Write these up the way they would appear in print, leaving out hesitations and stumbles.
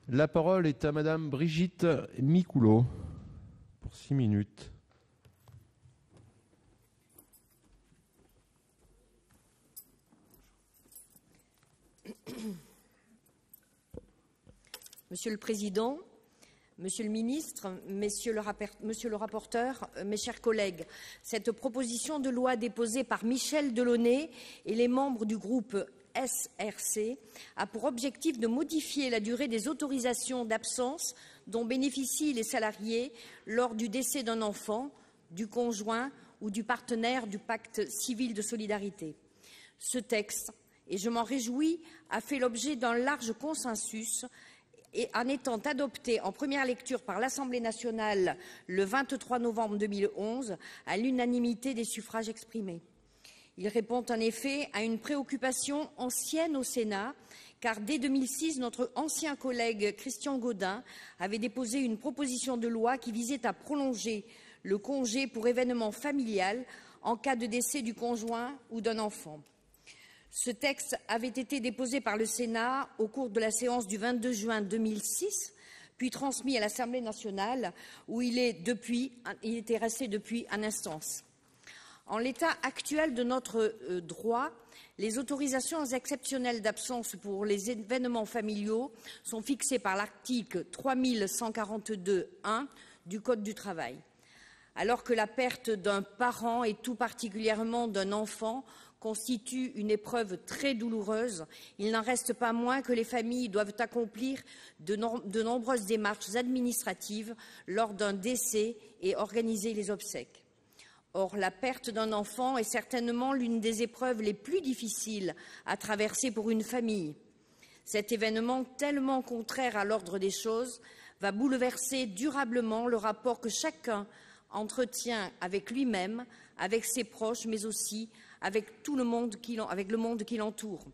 La parole est à Madame Brigitte Micoulot pour 6 minutes. Monsieur le Président, Monsieur le Ministre, Monsieur le rapporteur, mes chers collègues, cette proposition de loi déposée par Michel Delaunay et les membres du groupe SRC a pour objectif de modifier la durée des autorisations d'absence dont bénéficient les salariés lors du décès d'un enfant, du conjoint ou du partenaire du pacte civil de solidarité. Ce texte, et je m'en réjouis, a fait l'objet d'un large consensus et en étant adopté en première lecture par l'Assemblée nationale le 23 novembre 2011 à l'unanimité des suffrages exprimés. Il répond en effet à une préoccupation ancienne au Sénat, car dès 2006, notre ancien collègue Christian Gaudin avait déposé une proposition de loi qui visait à prolonger le congé pour événement familial en cas de décès du conjoint ou d'un enfant. Ce texte avait été déposé par le Sénat au cours de la séance du 22 juin 2006, puis transmis à l'Assemblée nationale, où il était resté depuis en instance. En l'état actuel de notre droit, les autorisations exceptionnelles d'absence pour les événements familiaux sont fixées par l'article 3142.1 du Code du travail. Alors que la perte d'un parent et tout particulièrement d'un enfant constitue une épreuve très douloureuse, il n'en reste pas moins que les familles doivent accomplir de nombreuses démarches administratives lors d'un décès et organiser les obsèques. Or, la perte d'un enfant est certainement l'une des épreuves les plus difficiles à traverser pour une famille. Cet événement, tellement contraire à l'ordre des choses, va bouleverser durablement le rapport que chacun entretient avec lui-même, avec ses proches, mais aussi avec tout le monde qui l'entoure.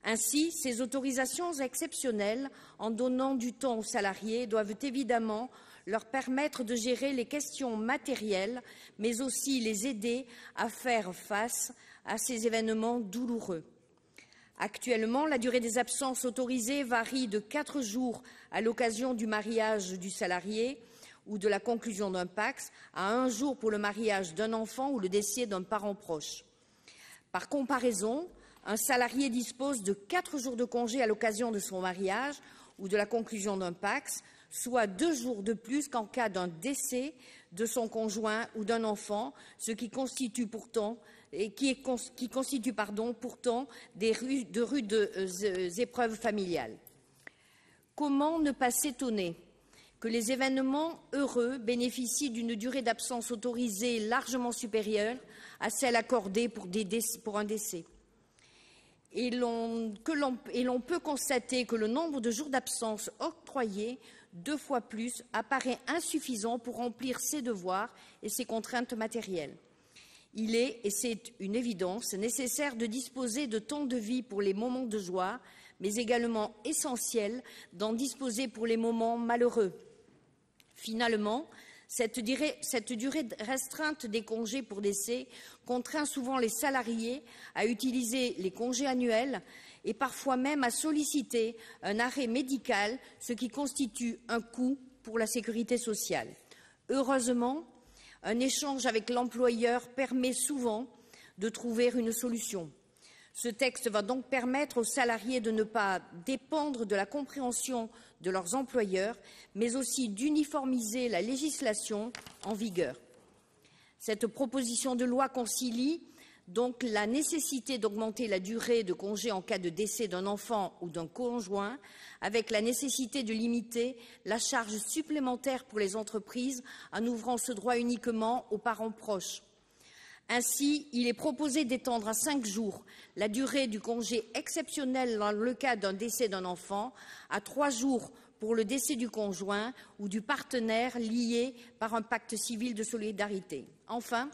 Ainsi, ces autorisations exceptionnelles, en donnant du temps aux salariés, doivent évidemment leur permettre de gérer les questions matérielles, mais aussi les aider à faire face à ces événements douloureux. Actuellement, la durée des absences autorisées varie de 4 jours à l'occasion du mariage du salarié ou de la conclusion d'un PACS à 1 jour pour le mariage d'un enfant ou le décès d'un parent proche. Par comparaison, un salarié dispose de 4 jours de congé à l'occasion de son mariage ou de la conclusion d'un PACS, soit 2 jours de plus qu'en cas d'un décès de son conjoint ou d'un enfant, ce qui constitue pourtant des rudes épreuves familiales. Comment ne pas s'étonner que les événements heureux bénéficient d'une durée d'absence autorisée largement supérieure à celle accordée pour un décès. Et l'on peut constater que le nombre de jours d'absence octroyés 2 fois plus apparaît insuffisant pour remplir ses devoirs et ses contraintes matérielles. Il est, et c'est une évidence, nécessaire de disposer de temps de vie pour les moments de joie, mais également essentiel d'en disposer pour les moments malheureux. Finalement, cette durée restreinte des congés pour décès contraint souvent les salariés à utiliser les congés annuels et parfois même à solliciter un arrêt médical, ce qui constitue un coût pour la sécurité sociale. Heureusement, un échange avec l'employeur permet souvent de trouver une solution. Ce texte va donc permettre aux salariés de ne pas dépendre de la compréhension de leurs employeurs, mais aussi d'uniformiser la législation en vigueur. Cette proposition de loi concilie donc la nécessité d'augmenter la durée de congé en cas de décès d'un enfant ou d'un conjoint, avec la nécessité de limiter la charge supplémentaire pour les entreprises en ouvrant ce droit uniquement aux parents proches. Ainsi, il est proposé d'étendre à 5 jours la durée du congé exceptionnel dans le cas d'un décès d'un enfant, à 3 jours pour le décès du conjoint ou du partenaire lié par un pacte civil de solidarité. Enfin,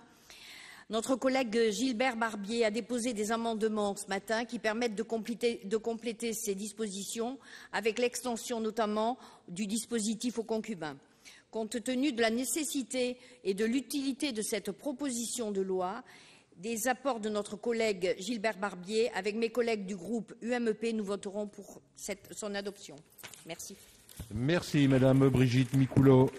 notre collègue Gilbert Barbier a déposé des amendements ce matin qui permettent de compléter ces dispositions avec l'extension notamment du dispositif aux concubins. Compte tenu de la nécessité et de l'utilité de cette proposition de loi, des apports de notre collègue Gilbert Barbier, avec mes collègues du groupe UMP, nous voterons pour son adoption. Merci. Merci Madame Brigitte Micouleau.